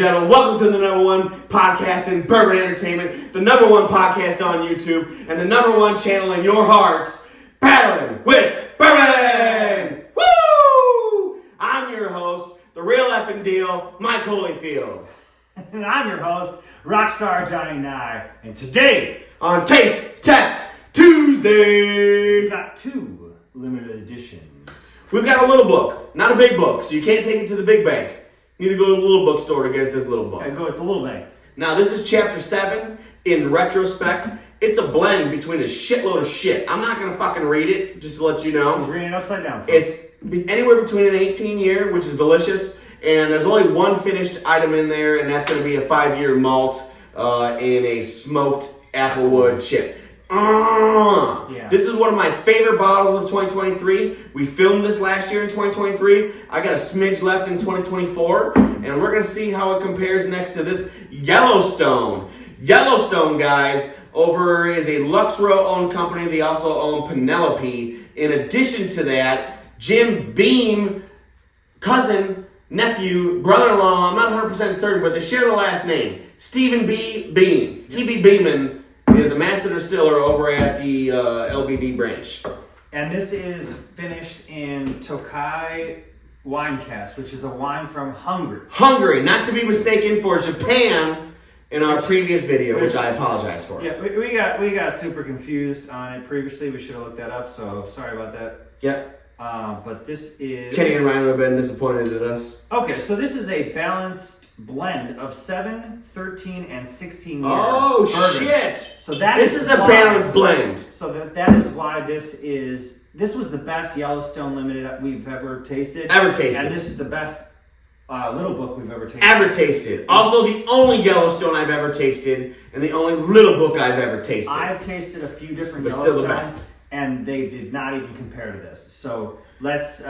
gentlemen, welcome to the #1 podcast in bourbon entertainment, the #1 podcast on YouTube, and the #1 channel in your hearts, Battling with Bourbon! Woo! I'm your host, the real effing deal, Mike Holyfield. And I'm your host, Rockstar Johnny Nye. And today, on Taste Test Tuesday, we've got 2 limited editions. We've got a little book, not a big book, so you can't take it to the big bank. You need to go to the little bookstore to get this little book. I go with the little bank. Now, this is chapter 7. In retrospect, it's a blend between a shitload of shit. I'm not going to fucking read it, just to let you know. He's reading it upside down. It's anywhere between an 18-year, which is delicious, and there's only one finished item in there, and that's going to be a 5-year malt in a smoked applewood chip. Yeah. This is one of my favorite bottles of 2023. We filmed this last year in 2023. I got a smidge left in 2024, and we're going to see how it compares next to this Yellowstone. Yellowstone, guys, over is a Luxro-owned company. They also own Penelope. In addition to that, Jim Beam, cousin, nephew, brother-in-law, I'm not 100% certain, but they share the last name. Stephen B. Beam. He be beamin'. Is the master distiller over at the LBD branch. And this is finished in Tokai wine cask, which is a wine from Hungary. Hungary, not to be mistaken for Japan in our previous video, which I apologize for. Yeah, we got super confused on it previously. We should have looked that up, so sorry about that. Yep. But this is... Kenny and Ryan have been disappointed in us. Okay, so this is a balanced blend of 7, 13, and 16 year Oh, bourbons. shit! So that this is a balanced blend. So that is why this was the best Yellowstone Limited we've ever tasted. Ever tasted. And this is the best little book we've ever tasted. Ever tasted. Also the only Yellowstone I've ever tasted, and the only little book I've ever tasted. I've tasted a few different but still the Yellowstones, best. and they did not even compare to this. So let's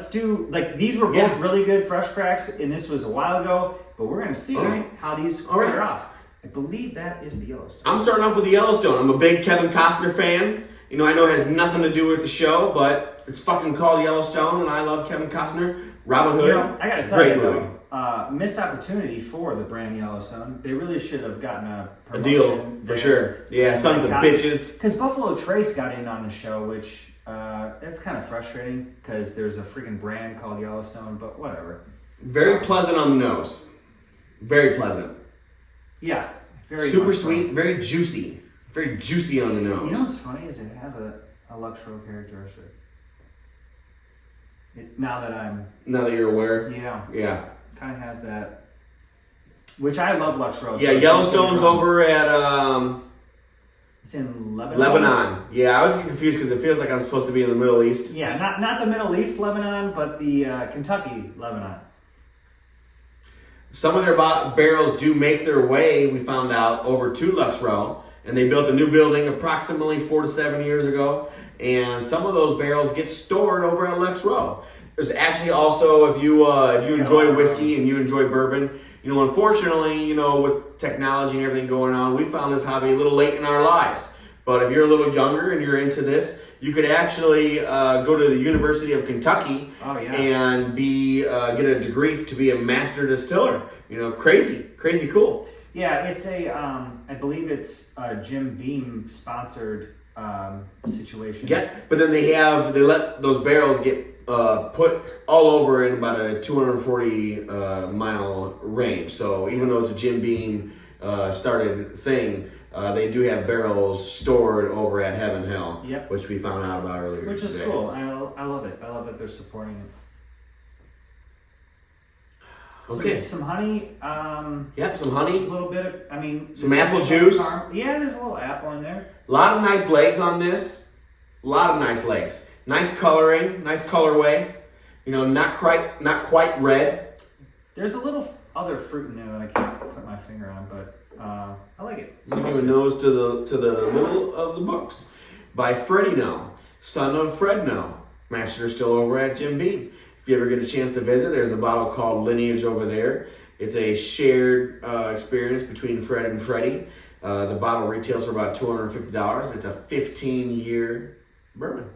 do, like, these were both really good fresh cracks, and this was a while ago, but we're going to see how these compare off. I believe that is the Yellowstone. I'm starting off with the Yellowstone. I'm a big Kevin Costner fan. You know, I know it has nothing to do with the show, but it's fucking called Yellowstone, and I love Kevin Costner. Robin Hood. You know, I gotta tell great you, movie. missed opportunity for the brand Yellowstone. They really should have gotten a promotion deal, for sure. Yeah, sons of bitches. Because Buffalo Trace got in on the show, which that's kind of frustrating because there's a freaking brand called Yellowstone, but whatever. Very pleasant on the nose. Very pleasant. Yeah. Very super sweet, very juicy. Very juicy on the nose. You know what's funny is it has a Luxro characteristic. Now that you're aware. Yeah. Kind of has that. Which I love Luxro. Yeah, so Yellowstone's over at it's in Lebanon. Lebanon. Yeah, I was confused because it feels like I'm supposed to be in the Middle East. Yeah, not the Middle East Lebanon, but the Kentucky Lebanon. Some of their barrels do make their way, we found out, over to Luxro, and they built a new building approximately 4 to 7 years ago, and some of those barrels get stored over at Luxro. There's actually also, if you enjoy whiskey and you enjoy bourbon, you know, unfortunately, you know, with technology and everything going on, we found this hobby a little late in our lives. But if you're a little younger and you're into this, you could actually go to the University of Kentucky and get a degree to be a master distiller. You know, crazy cool. Yeah, it's I believe it's a Jim Beam sponsored situation. Yeah, but then they let those barrels get put all over in about a 240 mile range. So even though it's a Jim Beam started thing, they do have barrels stored over at Heaven Hill, which we found out about earlier Which today. is cool. I love it. I love that they're supporting it. Okay. Some honey. Some honey. A little bit of, some apple juice. Yeah, there's a little apple in there. A lot of nice legs on this. A lot of nice legs. Nice coloring. Nice colorway. You know, not quite red. There's a little other fruit in there that I can't put my finger on, but I like it. Give you a nose to the middle of the books. By Freddie No, son of Fred No. Master still over at Jim Beam. If you ever get a chance to visit, there's a bottle called Lineage over there. It's a shared experience between Fred and Freddie. The bottle retails for about $250. It's a 15-year bourbon.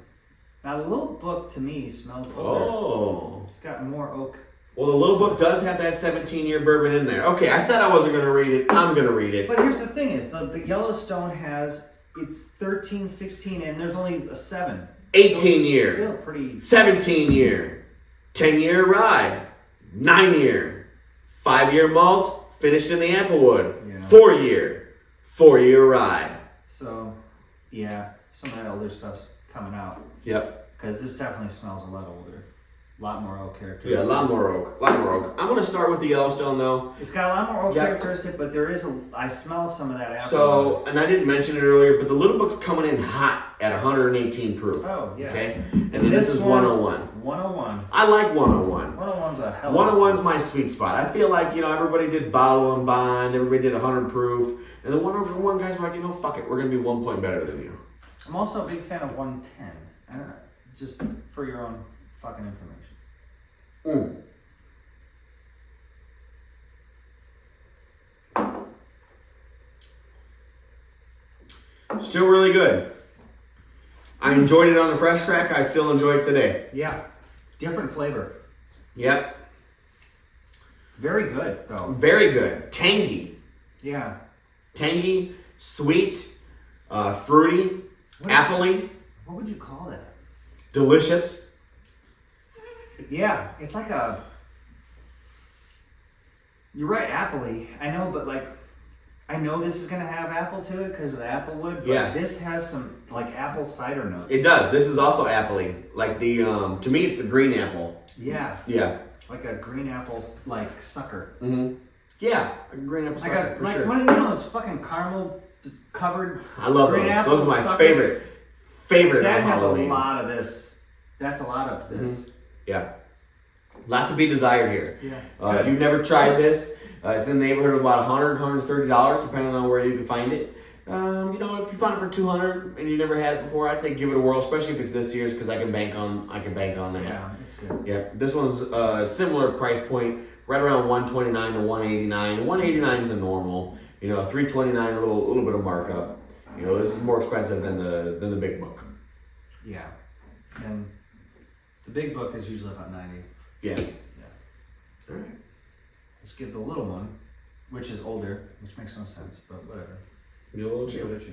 Now the little book to me smells older. Oh. It's got more oak Well, the little book does have that 17-year bourbon in there. Okay, I said I wasn't going to read it. I'm going to read it. But here's the thing is, the Yellowstone has, it's 13, 16, and there's only a 7. 18-year. Still pretty... 17-year. 10-year rye. 9-year. 5-year malt, finished in the applewood. Yeah. 4-year. 4-year rye. So, yeah, some of that older stuff's coming out. Yep. Because this definitely smells a lot older. A lot more oak characteristics. Yeah, a lot more oak. I'm going to start with the Yellowstone, though. It's got a lot more oak characteristic, but there is I smell some of that apple. So, and I didn't mention it earlier, but the little book's coming in hot at 118 proof. Oh, yeah. Okay? And then this is 101. 101. I like 101. 101's a hell of 101's my sweet spot. I feel like, everybody did bottle and bond, everybody did 100 proof, and the 101 guys were like, fuck it, we're going to be 1 point better than you. I'm also a big fan of 110. I don't know, just for your own fucking information. Still really good. I enjoyed it on the fresh crack. I still enjoy it today. Yeah. Different flavor. Yep. Very good, though. Very good. Tangy. Yeah. Tangy, sweet, fruity, appley. What would you call that? Delicious. Yeah. It's like a... You're right, appley. I know, but I know this is going to have apple to it because of the apple wood, but this has some, apple cider notes. It does. This is also appley. Like the, to me, it's the green apple. Yeah. Yeah. Like a green apple, sucker. Mm-hmm. Yeah, a green apple sucker, for sure. One of those fucking caramel covered I love green those. apple Those are my suckers. favorite That has Halloween. a lot of this. That's a lot of this. Mm-hmm. Yeah. Lot to be desired here. Yeah. If you've never tried this, it's in the neighborhood of about $100, $130, depending on where you can find it. If you find it for $200 and you never had it before, I'd say give it a whirl, especially if it's this year's, because I can bank on that. Yeah, that's good. Yeah, this one's a similar price point, right around $129 to $189. $189 is a normal. $329, a little bit of markup. This is more expensive than the big book. Yeah, and the big book is usually about $90. Yeah. All right. Let's give the little one, which is older, which makes no sense, but whatever. Give it a little chill. Give it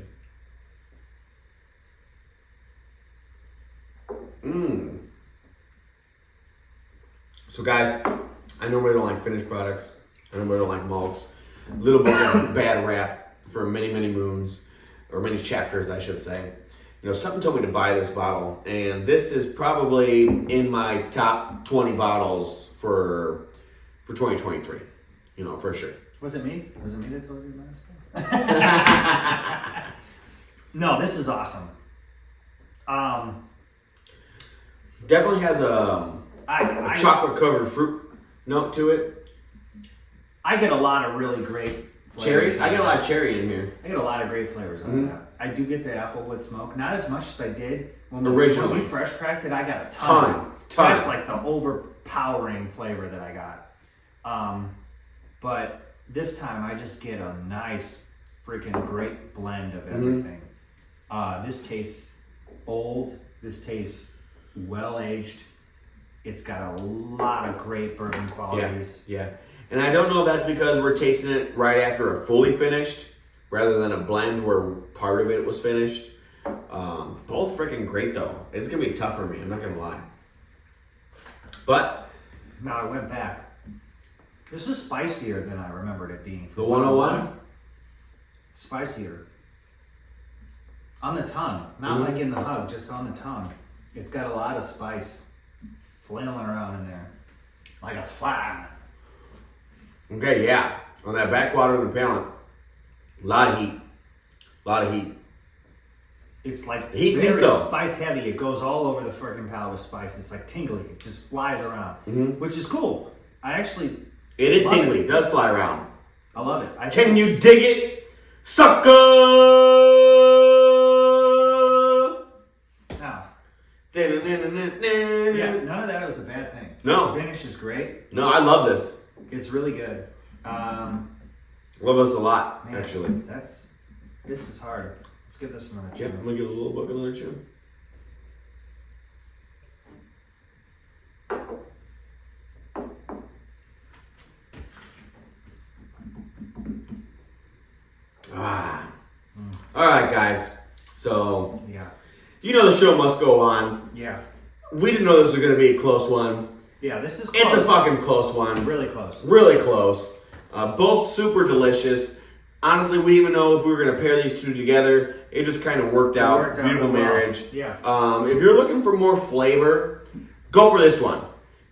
a chew. So guys, I normally don't like finished products. I normally don't like malts. Little bit of a bad rap for many, many moons, or many chapters, I should say. Something told me to buy this bottle, and this is probably in my top 20 bottles for 2023. For sure. Was it me? Was it me that told you about this? No, this is awesome. Definitely has a chocolate covered fruit note to it. I get a lot of really great flavors. Cherries? I get a lot of cherry in here. I get a lot of great flavors on that. I do get the applewood smoke. Not as much as I did when originally. When we fresh cracked it, I got a ton. Ton. That's like the overpowering flavor that I got. But this time I just get a nice freaking great blend of everything. This tastes old. This tastes well-aged. It's got a lot of great bourbon qualities. Yeah. And I don't know if that's because we're tasting it right after a fully finished rather than a blend where part of it was finished. Both freaking great though. It's going to be tough for me. I'm not going to lie. But now I went back. This is spicier than I remembered it being. The 101? Spicier. On the tongue. Not like in the hug, just on the tongue. It's got a lot of spice flailing around in there. Like a flag. Okay, yeah. On that backwater of the palate. A lot of heat. It's like Heat's very though. spice heavy. It goes all over the freaking palate with spice. It's like tingly. It just flies around. Which is cool. It is tingly. It does fly around. I love it. Can you dig it? Sucker! Now. Yeah, none of that was a bad thing. No. The finish is great. No, I love this. It's really good. Love this a lot, Man, actually. This is hard. Let's give this another chew. Yep, I'm going to give a little book another chew. All right, guys. So, Yeah. you know the show must go on. Yeah. We didn't know this was going to be a close one. Yeah, this is close. It's a fucking close one. Really close. Really close. Both super delicious. Honestly, we didn't even know if we were going to pair these two together. It just kind of worked out. Beautiful really well. marriage. Yeah. If you're looking for more flavor, go for this one.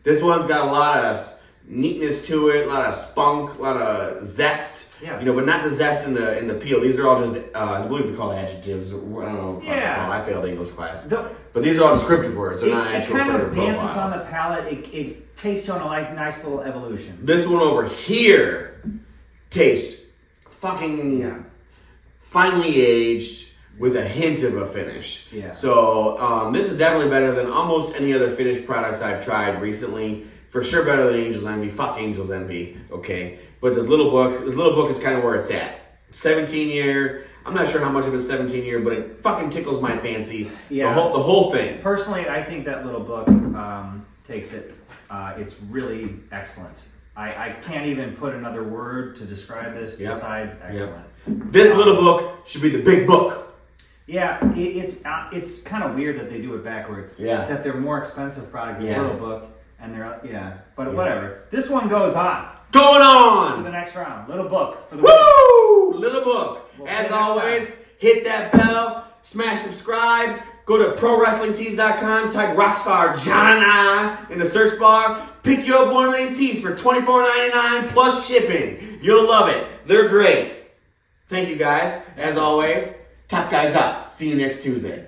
This one's got a lot of neatness to it, a lot of spunk, a lot of zest. Yeah. You know, but not the zest in the peel. These are all just, I believe they're called adjectives. I don't know what they're called. I failed English class. But these are all descriptive words. They're not actual flavor profiles. It kind of dances on the palate. It tastes you on a nice little evolution. This one over here tastes fucking finely aged with a hint of a finish. Yeah. So this is definitely better than almost any other finished products I've tried recently. For sure better than Angel's Envy. Fuck Angel's Envy. Okay. But this little book is kind of where it's at. 17 year. I'm not sure how much of it's 17 year, but it fucking tickles my fancy. Yeah. The whole thing. Personally, I think that little book takes it. It's really excellent. I can't even put another word to describe this besides excellent. This little book should be the big book. Yeah, it's kind of weird that they do it backwards. Yeah. That their more expensive product is little book, and but whatever. This one goes on. Going on to the next round. Little book for the woo! Little book. We'll As always, hit that bell, smash subscribe, go to ProWrestlingTees.com, type Rockstar John and I in the search bar. Pick you up one of these tees for $24.99 plus shipping. You'll love it. They're great. Thank you guys. As always, top guys up. See you next Tuesday.